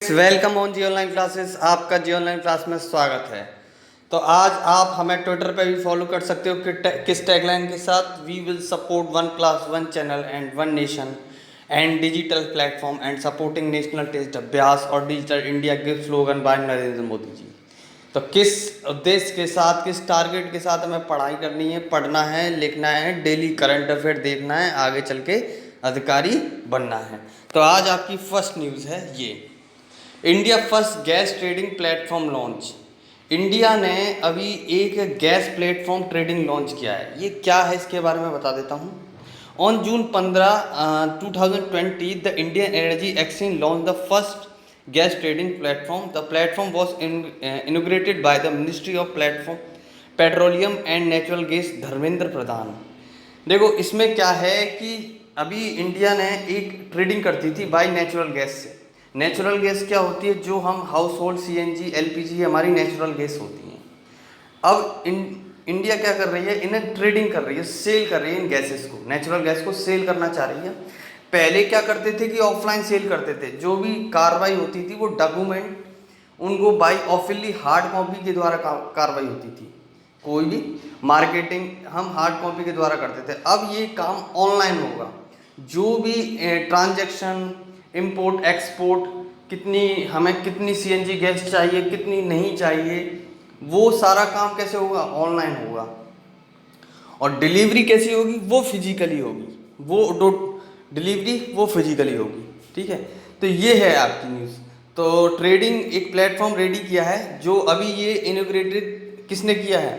Welcome on G online classes. आपका G online class में स्वागत है। तो आज आप हमें ट्विटर पे भी फॉलो कर सकते हो किस टैगलाइन के साथ, we will support one class one channel and one nation and digital platform and supporting national test Abhyas और डिजिटल इंडिया के स्लोगन बाय नरेंद्र मोदी जी। तो किस उद्देश्य के साथ, किस टारगेट के साथ हमें पढ़ाई करनी है, पढ़ना है, लिखना है, डेली करंट अफेयर देखना है, आगे चल के अधिकारी बनना है। तो आज आपकी फर्स्ट न्यूज़ है ये, India first gas trading platform launch. India ने अभी एक गैस प्लेटफॉर्म ट्रेडिंग लॉन्च किया है। ये क्या है इसके बारे में बता देता हूँ। On June 15, 2020 the Indian energy exchange launch the first gas trading platform. The platform was inaugurated by the ministry of platform petroleum and natural gas Dharmendra Pradhan. देखो इसमें क्या है कि अभी इंडिया ने एक ट्रेडिंग करती थी बाय नेचुरल गैस से। नेचुरल गैस क्या होती है, जो हम हाउस होल्ड सीएनजी एलपीजी हमारी नेचुरल गैस होती हैं। अब इंडिया क्या कर रही है, इन्हें ट्रेडिंग कर रही है, सेल कर रही है इन गैसेस को, नेचुरल गैस को सेल करना चाह रही है। पहले क्या करते थे कि ऑफलाइन सेल करते थे, जो भी कार्रवाई होती थी वो डॉक्यूमेंट उनको बाई ऑफिली हार्ड कॉपी के द्वारा कार्रवाई होती थी। कोई भी मार्केटिंग हम हार्ड कॉपी के द्वारा करते थे। अब ये काम ऑनलाइन होगा। जो भी ट्रांजैक्शन, इंपोर्ट एक्सपोर्ट, कितनी सीएनजी गैस चाहिए, कितनी नहीं चाहिए, वो सारा काम कैसे होगा, ऑनलाइन होगा। और डिलीवरी कैसी होगी, वो फिजिकली होगी, वो डिलीवरी वो फिजिकली होगी। ठीक है, तो ये है आपकी न्यूज़। तो ट्रेडिंग एक प्लेटफॉर्म रेडी किया है, जो अभी ये इनोग्रेटेड किसने किया है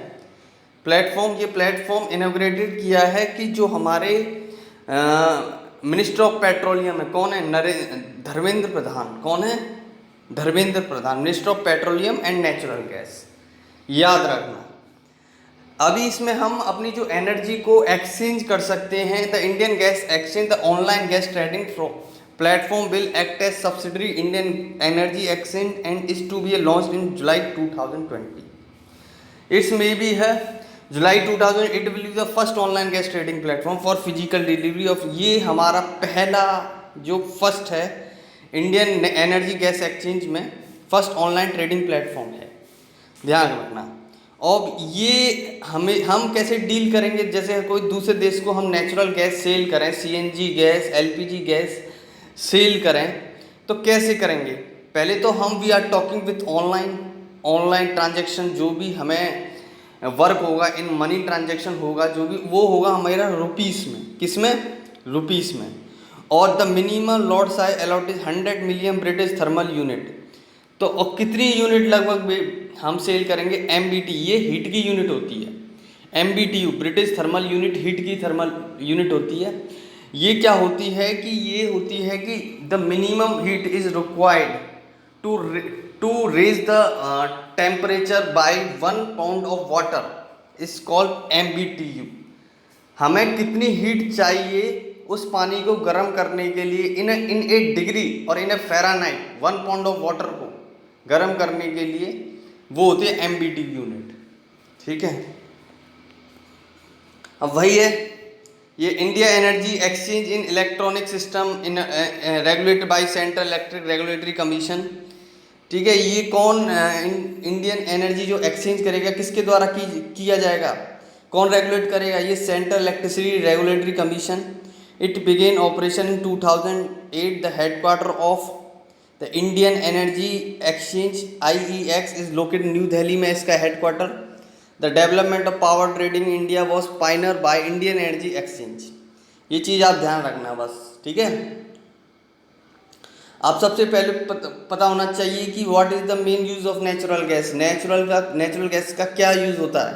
प्लेटफॉर्म, ये प्लेटफॉर्म इनोग्रेटेड किया है कि जो हमारे मिनिस्टर ऑफ पेट्रोलियम है, कौन है, धर्मेंद्र प्रधान। कौन है, Dharmendra Pradhan, minister of petroleum and natural gas. याद रखना, अभी इसमें हम अपनी जो एनर्जी को एक्सचेंज कर सकते हैं। The Indian gas exchange, the online gas trading platform will act as subsidiary Indian energy exchange and is to be launched in July 2020। It's may be है July 2000, it will be the first online gas trading platform for physical delivery of. ये हमारा पहला जो first है Indian energy gas exchange में first online trading platform है, ध्यान रखना। और ये हम कैसे डील करेंगे, जैसे कोई दूसरे देश को हम नेचुरल गैस सेल करें, CNG gas, LPG gas sell करें, तो कैसे करेंगे। पहले तो हम we are talking with online transaction, जो भी हमें वर्क होगा इन मनी ट्रांजैक्शन होगा, जो भी वो होगा हमारा रुपीस में। किस में, रुपीस में। और the minimum lot size allot is 100 million British thermal unit. तो और कितनी यूनिट लगभग हम सेल करेंगे, एमबीटी, ये हीट की यूनिट होती है। एमबीटीयू ब्रिटिश थर्मल यूनिट, हीट की थर्मल यूनिट होती है। ये क्या होती है कि ये होती है कि the minimum heat is required to raise the temperature by 1 pound of water is called MBTU। हमें कितनी हीट चाहिए उस पानी को गर्म करने के लिए इन 8 डिग्री और इन फ़ारेनहाइट 1 पाउंड ऑफ वाटर को गर्म करने के लिए, वो होती है MBTU यूनिट। ठीक है, अब वही है ये India energy exchange in electronic system in regulated by central electric regulatory commission. ठीक है, ये कौन इंडियन एनर्जी जो एक्सचेंज करेगा, किसके द्वारा किया जाएगा, कौन रेगुलेट करेगा, ये central electricity regulatory commission. It began operation in 2008। The headquarter of the Indian energy exchange IEX is located new Delhi में इसका headquarter. The development of power trading India was Pioneer by Indian energy exchange. ये चीज़ आप ध्यान रखना बस। ठीक है, आप सबसे पहले पता होना चाहिए कि what is the main use of natural gas. Natural gas का क्या यूज़ होता है।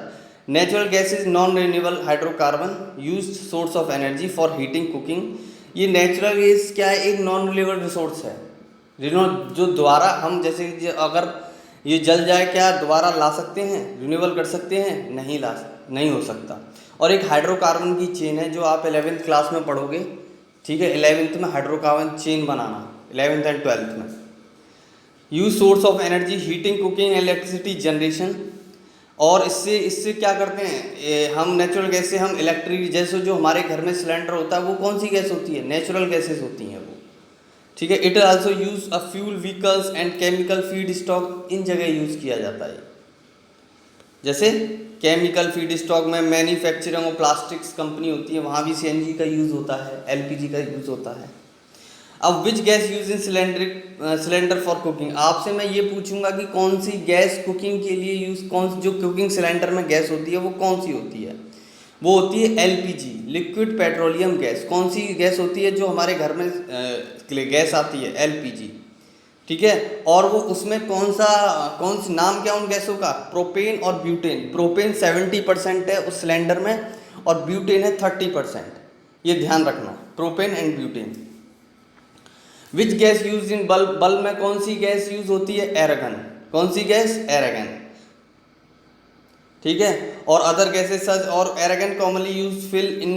Natural gas is non renewable hydrocarbon used source of energy for heating cooking. ये नेचुरल गैस क्या है, एक नॉन रिन्यूएबल रिसोर्स है, जो द्वारा हम जैसे अगर ये जल जाए, क्या दोबारा ला सकते हैं, रिन्यूएबल कर सकते हैं, नहीं हो सकता। और एक हाइड्रोकार्बन की चेन है, जो आप 11th क्लास में पढ़ोगे। ठीक है, 11th में hydrocarbon chain banana, 11th and 12th में। Use source of energy heating cooking electricity generation. और इससे क्या करते हैं हम, नेचुरल गैस से हम इलेक्ट्रिक, जैसे जो हमारे घर में सिलेंडर होता है वो कौन सी गैस होती है, नेचुरल गैसेस होती हैं वो। ठीक है। It also use a fuel vehicles and chemical feed stock, इन जगह यूज किया जाता है। जैसे केमिकल फीड स्टॉक में मैन्युफैक्चरिंग और प्लास्टिक्स कंपनी होती है, वहाँ भी सीएनजी का यूज़ होता है, एलपीजी का यूज़ होता है। अब which gas use in cylinder for cooking, आपसे मैं ये पूछूंगा कि कौन सी गैस कुकिंग के लिए यूज, कौन जो कुकिंग सिलेंडर में गैस होती है वो कौन सी होती है? वो होती है एलपीजी, लिक्विड पेट्रोलियम गैस। कौन सी गैस होती है जो हमारे घर में गैस आती है? एलपीजी, ठीक है। और वो उसमें कौन सी नाम क्या उन गैसों का? प्रोपेन और ब्यूटेन। प्रोपेन 70% है उस सिलेंडर में और ब्यूटेन है 30%, ये ध्यान रखना, propane and butane. Which gas use in bulb, bulb में कौन सी गैस यूज होती है? एरागन। कौन सी गैस? एरागन, ठीक है। और अदर गैसेस सच और argon commonly use fill in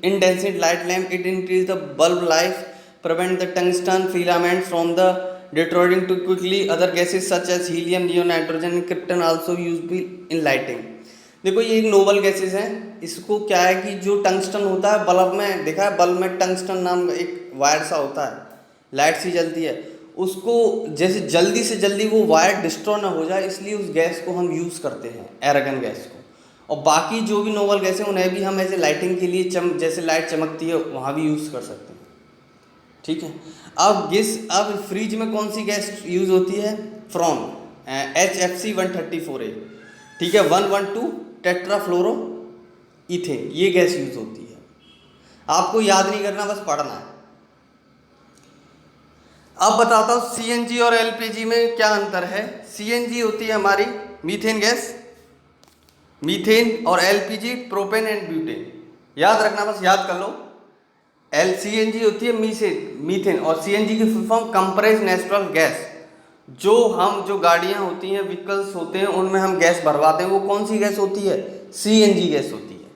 incandescent light lamp, it increase the bulb life, prevent the tungsten filament from the deteriorating too quickly. Other gases such as helium, neon, nitrogen and krypton also used in lighting. देखो ये एक noble gases हैं। इसको क्या है कि जो tungsten होता है बल्ब में, देखा है बल्ब में टंगस्टन नाम का एक वायर सा होता है, लाइट सी जलती है, उसको जैसे जल्दी से जल्दी वो वायर डिस्ट्रॉय ना हो जाए इसलिए उस गैस को हम यूज़ करते हैं, एरागन गैस को। और बाकी जो भी नोबल गैसें उन्हें भी हम ऐसे लाइटिंग के लिए जैसे लाइट चमकती है वहाँ भी यूज़ कर सकते हैं, ठीक है। अब फ्रिज में कौन सी गैस यूज होती है? फ्रॉन, HFC 134A, ठीक है, 112 टेट्राफ्लोरो इथेन, ये गैस यूज होती है। आपको याद नहीं करना, बस पढ़ना है। अब बताता हूँ सीएनजी और एलपीजी में क्या अंतर है। सीएनजी होती है हमारी मीथेन गैस, मीथेन, और एलपीजी प्रोपेन एंड ब्यूटेन। याद रखना, बस याद कर लो। सीएनजी होती है मीथेन और सीएनजी की full form compressed natural gas. जो गाड़ियां होती हैं, व्हीकल्स होते हैं, उनमें हम गैस भरवाते हैं, वो कौन सी गैस होती है? सीएनजी गैस होती है,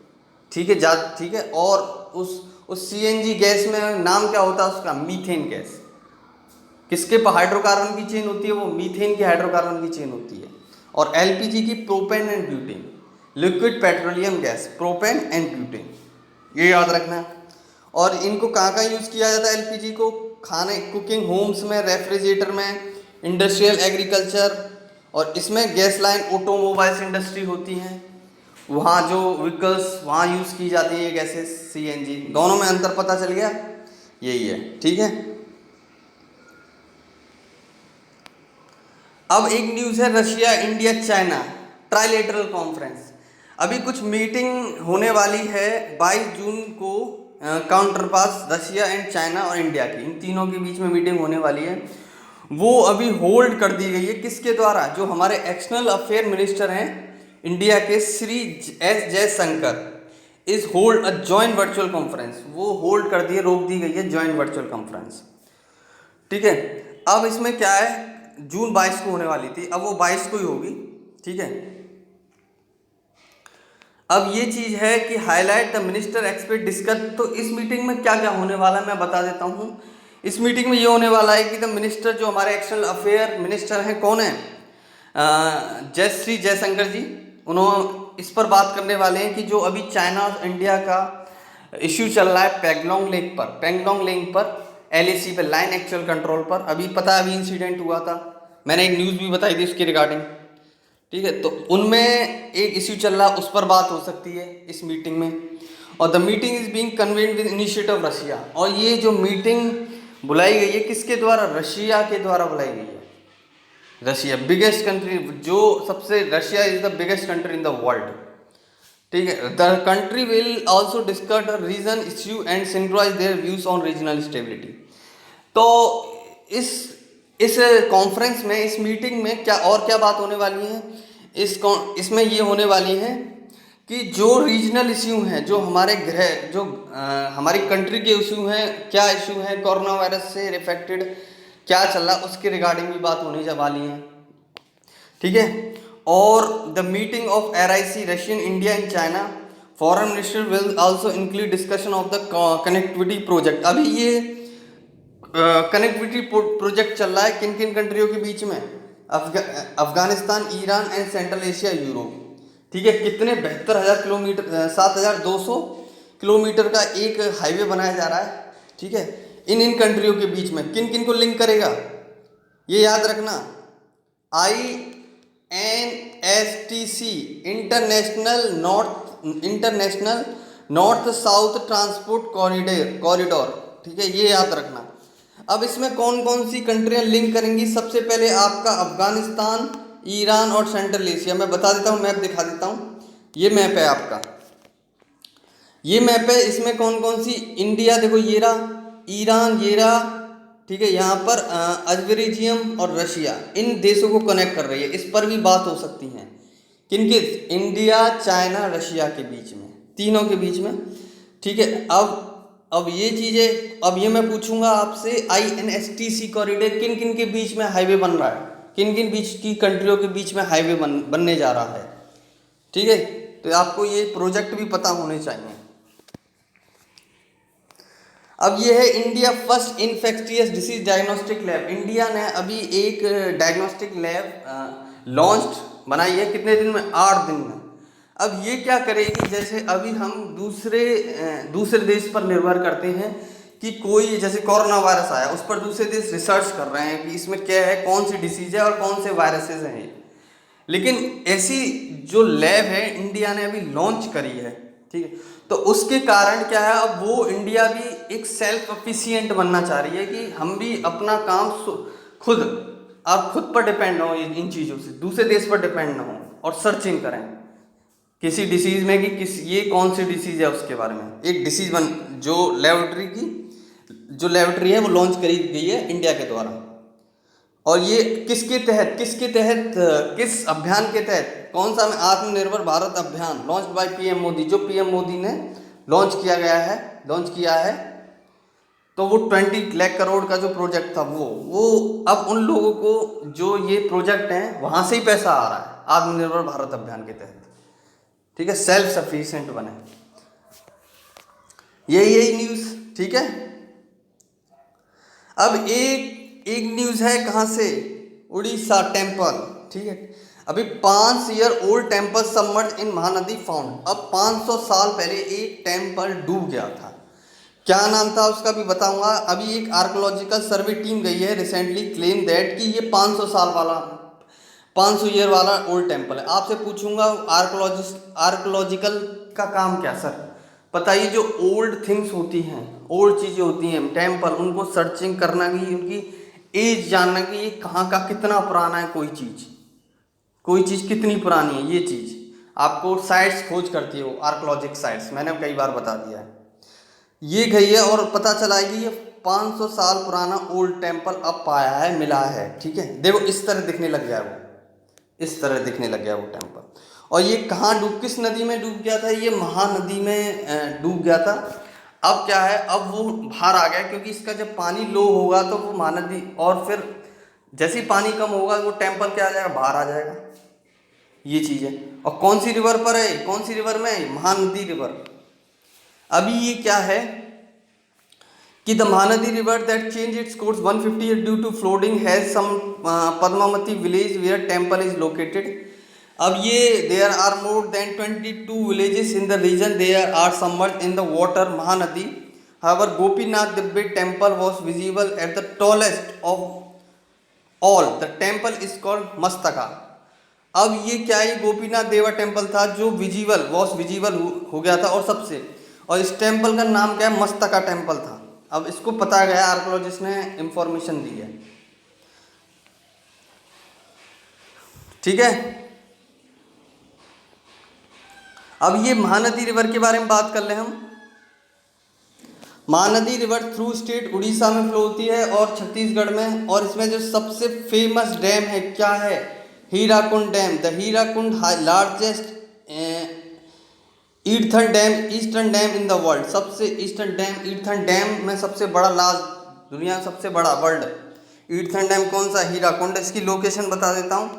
ठीक है। ठीक है। और उस सीएनजी गैस में नाम क्या होता है उसका? Methane gas. किसके हाइड्रोकार्बन की चेन होती है? वो मीथेन की हाइड्रोकार्बन की चेन होती है। और एलपीजी की propane and butane, liquid petroleum gas, propane and butane, ये याद रखना है। और इनको कहाँ यूज़ किया जाता है? एलपीजी को खाने, कुकिंग, होम्स में, रेफ्रिजरेटर में, इंडस्ट्रियल, एग्रीकल्चर, और इसमें गैस लाइन ऑटोमोबाइल्स इंडस्ट्री होती हैं, वहाँ जो व्हीकल्स वहाँ यूज़ की जाती है ये गैसेस सीएनजी। दोनों में अंतर पता चल गया? यही है, ठीक है। अब एक न्यूज़ है, Russia, India, China trilateral conference. अभी कुछ मीटिंग होने वाली है 22 जून को, counter pass Russia and China और इंडिया की, इन तीनों के बीच में मीटिंग होने वाली है। वो अभी होल्ड कर दी गई है, किसके द्वारा? जो हमारे एक्सटर्नल अफेयर मिनिस्टर हैं इंडिया के, Shri S Jaishankar, is hold a joint virtual conference. वो होल्ड कर दी है, रोक दी गई है जॉइंट वर्चुअल कॉन्फ्रेंस, ठीक है। अब इसमें क्या है, जून 22 को होने वाली थी, अब वो 22 को ही होगी, ठीक है। अब ये चीज है कि highlight the minister expect discuss, तो इस मीटिंग में क्या क्या होने वाला है मैं बता देता हूँ। इस मीटिंग में ये होने वाला है कि द मिनिस्टर, जो हमारे एक्सटर्नल अफेयर मिनिस्टर हैं, कौन है? श्री जयशंकर जी, उन्होंने इस पर बात करने वाले हैं कि जो अभी चाइना और इंडिया का इश्यू चल रहा है पैंगलोंग लेक पर LAC पे, लाइन एक्चुअल कंट्रोल पर, अभी पता है अभी इंसिडेंट हुआ था, मैंने एक न्यूज़ भी बताई थी उसके रिगार्डिंग, ठीक है। तो उनमें एक इश्यू चल रहा है, उस पर बात हो सकती है इस मीटिंग में। और the meeting is being convened with initiative Russia, और ये जो मीटिंग बुलाई गई है किसके द्वारा? रशिया के द्वारा बुलाई गई है। रशिया बिगेस्ट कंट्री, जो सबसे, Russia is the biggest country in the world, ठीक है। The country will also discuss the region issue and synchronize their views on regional stability. तो इस कॉन्फ्रेंस में, इस मीटिंग में क्या बात होने वाली है? इसमें ये होने वाली है कि जो रीजनल इश्यू हैं, जो हमारे हमारी कंट्री के इश्यू हैं, क्या इश्यू हैं, कोरोना वायरस से रिफेक्टेड क्या चल रहा है, उसके रिगार्डिंग भी बात होने वाली है, ठीक है। और the meeting of RIC, Russian, India and China foreign minister will also include discussion of the connectivity project. अभी ये कनेक्टिविटी प्रोजेक्ट चल रहा है किन किन कंट्रियों के बीच में? Afghanistan, Iran and central Asia, Europe, ठीक है। कितने 72,000 किलोमीटर, 7,200 किलोमीटर का एक हाईवे बनाया जा रहा है, ठीक है। इन कंट्रियों के बीच में किन किन को लिंक करेगा, ये याद रखना। INSTC international north south transport corridor, ठीक है, ये याद रखना। अब इसमें कौन कौन सी कंट्रियां लिंक करेंगी, सबसे पहले आपका अफगानिस्तान, ईरान और सेंट्रल एशिया। मैं बता देता हूँ, मैप दिखा देता हूँ। ये मैप है आपका, ये मैप है। इसमें कौन कौन सी, इंडिया देखो ये रहा, ईरान ये रहा, ठीक है, यहाँ पर अजरबैजान और रशिया, इन देशों को कनेक्ट कर रही है। इस पर भी बात हो सकती है, किनके, इंडिया, चाइना, रशिया के बीच में, तीनों के बीच में, ठीक है। अब ये चीज़ें, अब ये मैं पूछूंगा आपसे, INSTC कॉरिडोर किन किन के बीच में हाईवे बन रहा है, किन किन बीच की कंट्रियों के बीच में हाईवे बनने जा रहा है, ठीक है। तो आपको ये प्रोजेक्ट भी पता होने चाहिए। अब ये है India first infectious disease diagnostic lab. India ने अभी एक डायग्नोस्टिक लैब लॉन्च बनाई है, कितने दिन में, 8 दिन में। अब ये क्या करेगी, जैसे अभी हम दूसरे देश पर निर्भर करते हैं कि कोई जैसे कोरोना वायरस आया, उस पर दूसरे देश रिसर्च कर रहे हैं कि इसमें क्या है, कौन सी डिसीज है और कौन से वायरसेस हैं। लेकिन ऐसी जो लैब है इंडिया ने अभी लॉन्च करी है, ठीक है। तो उसके कारण क्या है, अब वो इंडिया भी एक सेल्फ एफिशिएंट बनना चाह रही है कि हम भी अपना काम खुद पर डिपेंड हो, इन चीज़ों से दूसरे देश पर डिपेंड ना हो, और सर्चिंग करें किसी डिसीज में कि ये कौन सी डिसीज है, उसके बारे में एक डिसीज जो लेबोरेटरी है वो लॉन्च करी गई है इंडिया के द्वारा। और ये किसके तहत, किस अभियान के तहत, कौन सा, आत्मनिर्भर भारत अभियान लॉन्च बाय PM मोदी, जो PM मोदी ने लॉन्च किया है। तो वो 20 लाख करोड़ का जो प्रोजेक्ट था वो अब उन लोगों को जो ये प्रोजेक्ट हैं वहाँ से ही पैसा आ रहा है, आत्मनिर्भर भारत अभियान के तहत, ठीक है, सेल्फ सफिशिएंट बने। यही न्यूज़, ठीक है। अब एक न्यूज़ है कहाँ से, उड़ीसा टेम्पल, ठीक है। अभी 5 ईयर ओल्ड टेम्पल सबमर्ज इन महानदी फाउंड। अब 500 साल पहले एक टेम्पल डूब गया था, क्या नाम था उसका भी बताऊंगा। अभी एक आर्कोलॉजिकल सर्वे टीम गई है रिसेंटली, क्लेम दैट कि ये 500 ईयर वाला ओल्ड टेम्पल है। आपसे पूछूंगा आर्कोलॉजिकल का काम क्या सर, बताइए। जो ओल्ड थिंग्स होती हैं, ओल्ड चीज़ें होती हैं, टेम्पल, उनको सर्चिंग करना कि उनकी एज जानना कि ये कहाँ का कितना पुराना है, कोई चीज़ कितनी पुरानी है, ये चीज़ आपको साइट्स खोज करती है वो आर्कोलॉजिक साइट्स, मैंने कई बार बता दिया है। ये गई है और पता चला है कि ये 500 साल पुराना ओल्ड टेम्पल अब पाया है, मिला है, ठीक है। देखो इस तरह दिखने लग गया वो टेम्पल। और ये कहाँ किस नदी में डूब गया था, ये महानदी में डूब गया था। अब क्या है, अब वो बाहर आ गया, क्योंकि इसका जब पानी लो होगा तो वो महानदी, और फिर जैसे ही पानी कम होगा वो टेम्पल क्या आ जाएगा, बाहर आ जाएगा, ये चीज़ है। और कौन सी रिवर पर है, कौन सी रिवर में, महानदी रिवर। अभी ये क्या है कि the Mahanadi river that change its course 150 years due to flooding has some Padmavati village where temple is located. अब ये there are more than 22 villages in the region, there are submerged in the water Mahanadi. However Gopinath Divya temple was visible at the tallest of all, the temple is called Mastaka. अब ये क्या है, गोपीनाथ देवा temple था जो visible हो गया था, और सबसे, और इस टेम्पल का नाम क्या है, मस्तका टेम्पल था। अब इसको पता गया, आर्कोलॉजिस्ट ने इंफॉर्मेशन दी है, ठीक है। अब ये महानदी रिवर के बारे में बात कर ले हम। Mahanadi river through state Orissa में फ्लो होती है और छत्तीसगढ़ में, और इसमें जो सबसे फेमस डैम है क्या है, Hirakud dam. The Hirakud largest eastern dam in the world, सबसे ईस्टर्न डैम में सबसे बड़ा, दुनिया में सबसे बड़ा वर्ल्ड ईस्टर्न डैम कौन सा, हीराकुंड। इसकी लोकेशन बता देता हूँ,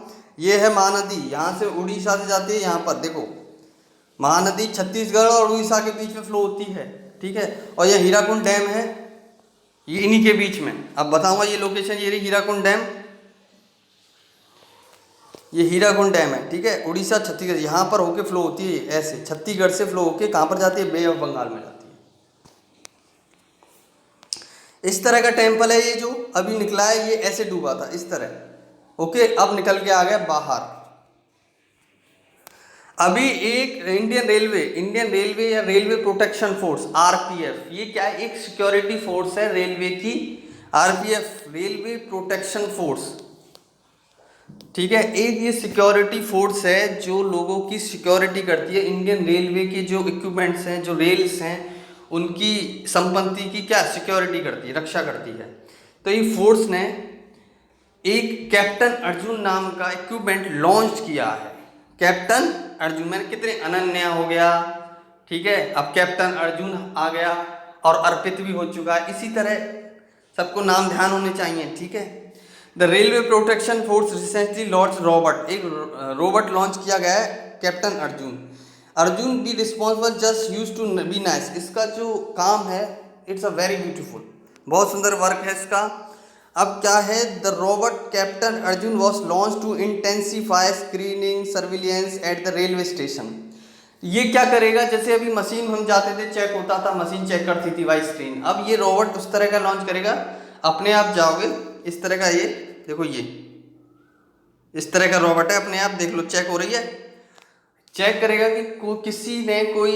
ये है महानदी, यहाँ से उड़ीसा से जाती है, यहाँ पर देखो महानदी छत्तीसगढ़ और उड़ीसा के बीच में फ्लो होती है, ठीक है। और ये हीराकुंड डैम है, ये इन्हीं के बीच में। अब बताऊंगा ये लोकेशन, ये रही हीराकुंड डैम, ये हीराकुंड डैम है, ठीक है। उड़ीसा छत्तीसगढ़ यहाँ पर होके फ्लो होती है, ऐसे छत्तीसगढ़ से फ्लो होके कहाँ पर जाती है, बे ऑफ बंगाल में जाती इस तरह का टेम्पल है ये जो अभी निकला है, ये ऐसे डूबा था इस तरह। ओके, अब निकल के आ गया बाहर। अभी एक इंडियन रेलवे या रेलवे प्रोटेक्शन फोर्स आरपीएफ, ये क्या है, एक सिक्योरिटी फोर्स है रेलवे की, आरपीएफ रेलवे प्रोटेक्शन फोर्स, ठीक है। एक ये सिक्योरिटी फोर्स है जो लोगों की सिक्योरिटी करती है, इंडियन रेलवे के जो इक्विपमेंट्स हैं, जो रेल्स हैं, उनकी संपत्ति की क्या सिक्योरिटी करती है, रक्षा करती है। तो ये फोर्स ने एक कैप्टन अर्जुन नाम का इक्विपमेंट लॉन्च किया है। कैप्टन अर्जुन, मैंने कितने अनन्या हो गया, ठीक है, अब कैप्टन अर्जुन आ गया और अर्पित भी हो चुका है, इसी तरह सबको नाम ध्यान होने चाहिए, ठीक है। The railway protection force recently launch robot, एक रोबोट लॉन्च किया गया है captain Arjun be responsible just use to be nice. इसका जो काम है इट्स अ वेरी ब्यूटीफुल, बहुत सुंदर वर्क है इसका। अब क्या है, the robot captain Arjun was launch to intensify screening surveillance at the railway station. ये क्या करेगा, जैसे अभी मशीन हम जाते थे, चेक होता था, मशीन चेक करती थी बाई स्क्रीन, अब ये रोबोट उस तरह का लॉन्च करेगा, अपने आप जाओगे इस तरह का, ये देखो, ये इस तरह का रोबोट है, अपने आप देख लो, चेक हो रही है, चेक करेगा कि किसी ने कोई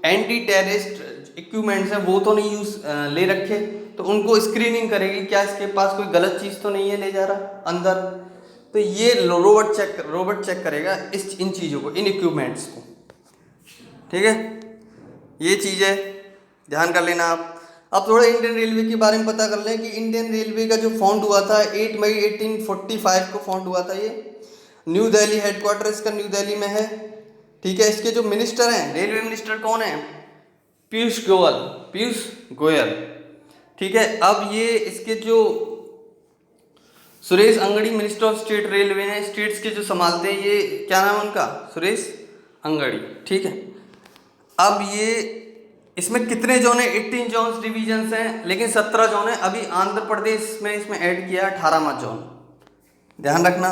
एंटी टेररिस्ट इक्विपमेंट्स हैं वो तो नहीं यूज ले रखे, तो उनको स्क्रीनिंग करेगी, क्या इसके पास कोई गलत चीज़ तो नहीं है ले जा रहा अंदर। तो ये रोबोट चेक करेगा इन चीज़ों को, इन इक्विपमेंट्स को, ठीक है। ये चीज़ है, ध्यान कर लेना आप। अब थोड़ा इंडियन रेलवे के बारे में पता कर लें कि इंडियन रेलवे का जो फाउंड हुआ था 8 मई 1845 को फाउंड हुआ था ये। न्यू दिल्ली हेडक्वार्टर इसका न्यू दिल्ली में है, ठीक है। इसके जो मिनिस्टर हैं, रेलवे मिनिस्टर कौन है, पीयूष गोयल, ठीक है। अब ये इसके जो Suresh Angadi minister of state railway हैं, स्टेट्स के जो संभालते हैं, ये क्या नाम है उनका, सुरेश अंगड़ी, ठीक है। अब ये इसमें कितने जोन है, 18 जोन डिवीजन्स हैं, लेकिन 17 जोन है। अभी आंध्र प्रदेश में इसमें ऐड किया 18वां जोन, ध्यान रखना।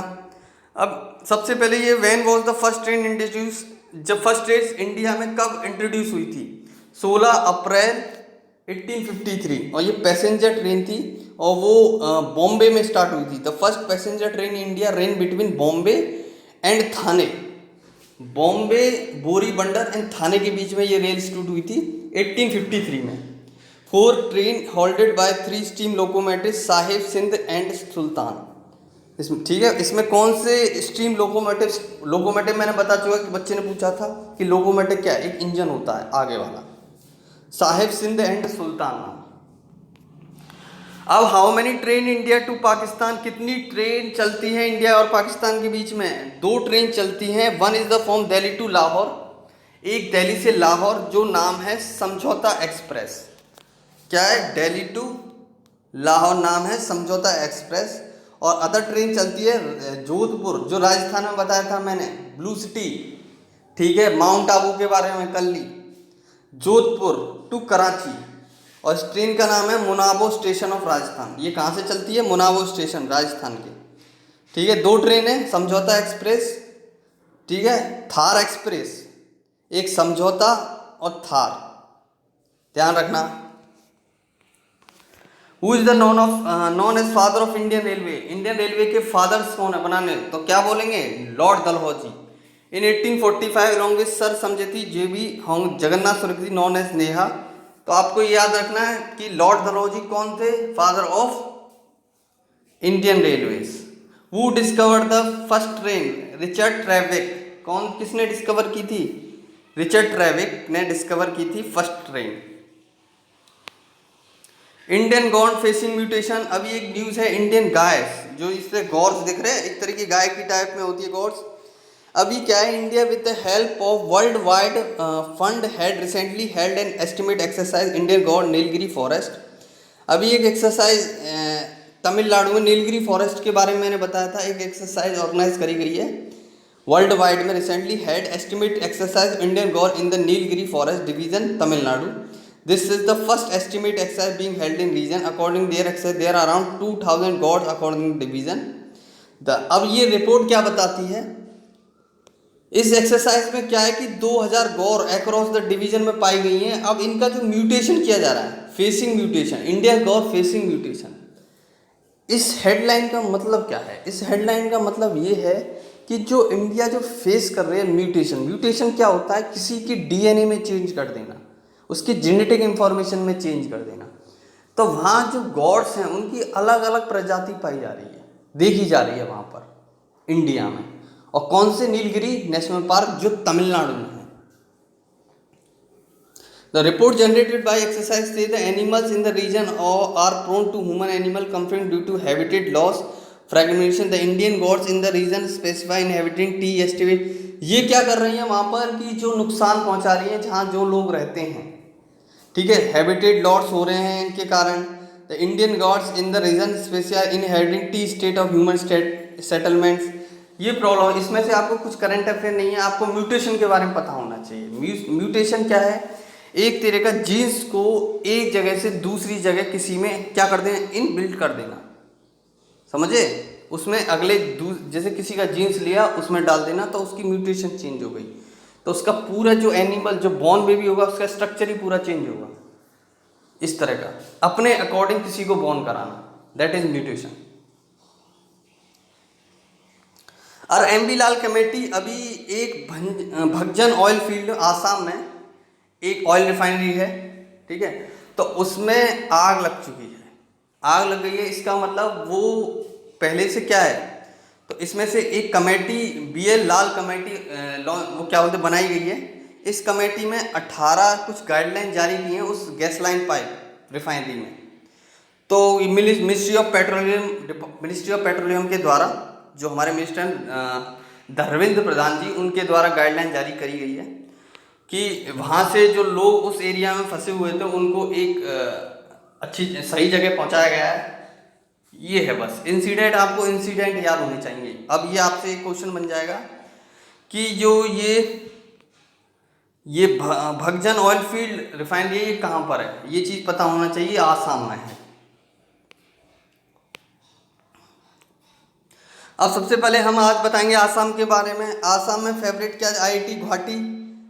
अब सबसे पहले ये when was the first train introduce, जब फर्स्ट ट्रेन इंडिया में कब इंट्रोड्यूस हुई थी, 16 अप्रैल 1853, और ये पैसेंजर ट्रेन थी और वो बॉम्बे में स्टार्ट हुई थी। The first passenger train in India ran between Bombay and Thane, Bombay Boribunder and Thane के बीच में ये रेल स्टार्ट हुई थी 1853 में। 4 train hauled by 3 steam locomotive, Sahib, Sindh and Sultan. इसमें, ठीक है, इसमें कौन से स्टीम लोकोमोटिव मैंने बता चुका कि बच्चे ने पूछा था कि लोकोमोटिव क्या है, एक इंजन होता है आगे वाला, साहिब, सिंध एंड सुल्तान नाम। अब how many train India to Pakistan, कितनी ट्रेन चलती है इंडिया और पाकिस्तान के बीच में, 2 ट्रेन चलती हैं। One is the from Delhi to Lahore, एक दिल्ली से लाहौर, जो नाम है समझौता एक्सप्रेस। क्या है, दिल्ली टू लाहौर नाम है समझौता एक्सप्रेस। और अदर ट्रेन चलती है जोधपुर, जो राजस्थान में बताया था मैंने, ब्लू सिटी, ठीक है, माउंट आबू के बारे में कल ली, जोधपुर टू कराची। और इस ट्रेन का नाम है मुनाबो स्टेशन ऑफ राजस्थान। ये कहाँ से चलती है, मुनाबो स्टेशन राजस्थान के, ठीक है। 2 ट्रेन है, समझौता एक्सप्रेस, ठीक है, थार एक्सप्रेस, एक समझौता और थार, ध्यान रखना। Who is the known as father of Indian railway, Indian railway के फादर्स कौन है बनाने, तो क्या बोलेंगे, lord Dalhousie. In 1845 along with sir समझती JB जगन्नाथ सुरक्षित नॉन एज नेहा। तो आपको याद रखना है कि लॉर्ड डलहौजी कौन थे, father of Indian railways. Who discovered the first train, Richard Trevithick, किसने डिस्कवर की थी, रिचर्ड ट्रेविक ने डिस्कवर की थी first train. Indian God facing mutation, अभी एक न्यूज़ है, इंडियन गाय, जो इससे गॉर्स दिख रहे हैं, एक तरह की गाय की टाइप में होती है गॉर्स। अभी क्या है, India with the help of world wide fund had recently held an estimate exercise Indian God Nilgiri forest. अभी एक एक्सरसाइज तमिलनाडु में नीलगिरी फॉरेस्ट के बारे में मैंने बताया था, एक एक्सरसाइज ऑर्गेनाइज करी गई है वर्ल्ड वाइड में। Recently had estimate exercise Indian God in the Nilgiri forest division Tamil Nadu. This is the first estimate exercise being held in region. According their exercise, there are around 2000 gods according to division. अब ये report क्या बताती है, इस exercise में क्या है कि 2000 गौर अक्रॉस द डिवीजन में पाई गई हैं। अब इनका जो म्यूटेशन किया जा रहा है, फेसिंग म्यूटेशन, इंडिया गौर फेसिंग म्यूटेशन। इस हेडलाइन का मतलब क्या है? इस हेडलाइन का मतलब ये है कि जो इंडिया जो फेस कर रही है म्यूटेशन, म्यूटेशन क्या होता है? किसी की डीएनए में चेंज कर देना, उसकी जेनेटिक इंफॉर्मेशन में चेंज कर देना। तो वहाँ जो गॉड्स हैं उनकी अलग अलग प्रजाति पाई जा रही है, देखी जा रही है वहाँ पर इंडिया में। और कौन से? नीलगिरी नेशनल पार्क जो तमिलनाडु में है। The report generated by exercise से the animals in the region are prone to human animal conflict due to habitat loss fragmentation. The Indian God's in the region specify inhabiting T estimate. ये क्या कर रही हैं वहाँ पर कि जो नुकसान पहुँचा रही हैं जहाँ जो लोग रहते हैं, ठीक है, हैबिटेट लॉस हो रहे हैं इनके कारण। The Indian God's in the region specify inhabiting T state of human settlements. ये प्रॉब्लम, इसमें से आपको कुछ करंट अफेयर नहीं है, आपको म्यूटेशन के बारे में पता होना चाहिए। म्यूटेशन क्या है? एक तरह का जीन्स को एक जगह से दूसरी जगह किसी में क्या कर देना, इन बिल्ड कर देना, समझे? उसमें अगले जैसे किसी का जीन्स लिया उसमें डाल देना तो उसकी म्यूटेशन चेंज हो गई, तो उसका पूरा जो एनिमल जो बॉर्न बेबी होगा उसका स्ट्रक्चर ही पूरा चेंज होगा। इस तरह का अपने अकॉर्डिंग किसी को बॉर्न कराना, दैट इज म्यूटेशन। और एमबी लाल कमेटी अभी एक भगजन ऑयल फील्ड आसाम में एक ऑयल रिफाइनरी है, ठीक है, तो उसमें आग लग चुकी है, आग लग गई है। इसका मतलब वो पहले से क्या है, तो इसमें से एक कमेटी बीएल लाल कमेटी वो क्या बोलते बनाई गई है। इस कमेटी में 18 कुछ गाइडलाइन जारी की हैं उस गैस लाइन पाइप रिफाइनरी में। तो मिनिस्ट्री ऑफ पेट्रोलियम के द्वारा जो हमारे मिनिस्टर धर्मेंद्र प्रधान जी, उनके द्वारा गाइडलाइन जारी करी गई है कि वहाँ से जो लोग उस एरिया में फंसे हुए थे उनको एक अच्छी सही जगह पहुँचाया गया है। ये है बस इंसिडेंट, आपको इंसिडेंट याद होने चाहिए। अब ये आपसे एक क्वेश्चन बन जाएगा कि जो ये भगजन ऑयल फील्ड रिफाइनरी ये कहाँ पर है, ये चीज़ पता होना चाहिए। आसाम में है। अब सबसे पहले हम आज बताएंगे आसाम के बारे में। आसाम में फेवरेट क्या? आईआईटी गुवाहाटी।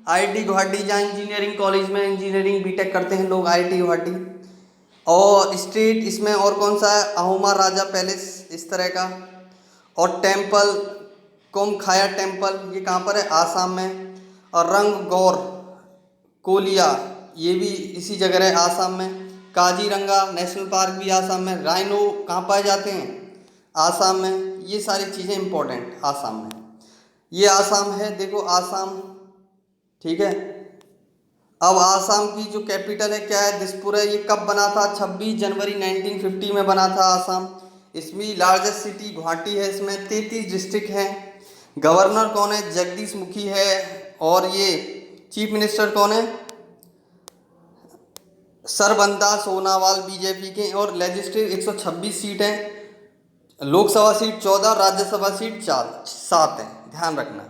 आईआईटी गुवाहाटी जहाँ इंजीनियरिंग कॉलेज में इंजीनियरिंग बीटेक करते हैं लोग, आईआईटी गुवाहाटी। और स्टेट इसमें और कौन सा है? अहोमा राजा पैलेस, इस तरह का। और टेम्पल कोमखाया टेम्पल, ये कहाँ पर है? आसाम में। और रंगगौर कोलिया, ये भी इसी जगह है आसाम में। काजीरंगा नेशनल पार्क भी आसाम में। राइनो कहाँ पाए जाते हैं? आसाम में। ये सारी चीज़ें इंपॉर्टेंट आसाम में। ये आसाम है, देखो आसाम, ठीक है। अब आसाम की जो कैपिटल है क्या है? दिसपुर है। ये कब बना था? 26 जनवरी 1950 में बना था आसाम। इसमें लार्जेस्ट सिटी गुवाहाटी है। इसमें 33 डिस्ट्रिक्ट हैं। गवर्नर कौन है? जगदीश मुखी है। और ये चीफ मिनिस्टर कौन है? सर्बानंद सोनोवाल बीजेपी के। और लेजिस्लेटिव 126 सीट हैं, लोकसभा सीट 14, राज्यसभा सीट 7 है, ध्यान रखना।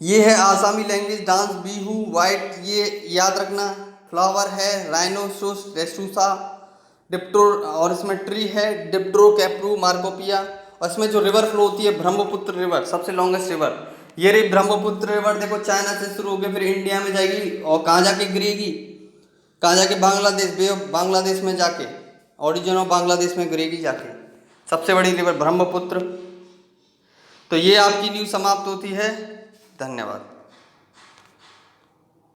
ये है आसामी लैंग्वेज डांस बिहू वाइट, ये याद रखना। फ्लावर है राइनोसोरस रेसुसा डिप्टो, और इसमें ट्री है डिप्ट्रो कैप्रू मार्कोपिया। और इसमें जो रिवर फ्लो होती है ब्रह्मपुत्र रिवर, सबसे लॉन्गेस्ट रिवर। ये रही ब्रह्मपुत्र रिवर, देखो चाइना से शुरू होकर फिर इंडिया में जाएगी और कहाँ जाके गिरेगी? कहाँ जाके? बांग्लादेश, बे ऑफ बांग्लादेश में जाके, ओरिजिन ऑफ बांग्लादेश में गिरेगी जाके। सबसे बड़ी रिवर ब्रह्मपुत्र। तो ये आपकी न्यूज़ समाप्त होती है। धन्यवाद।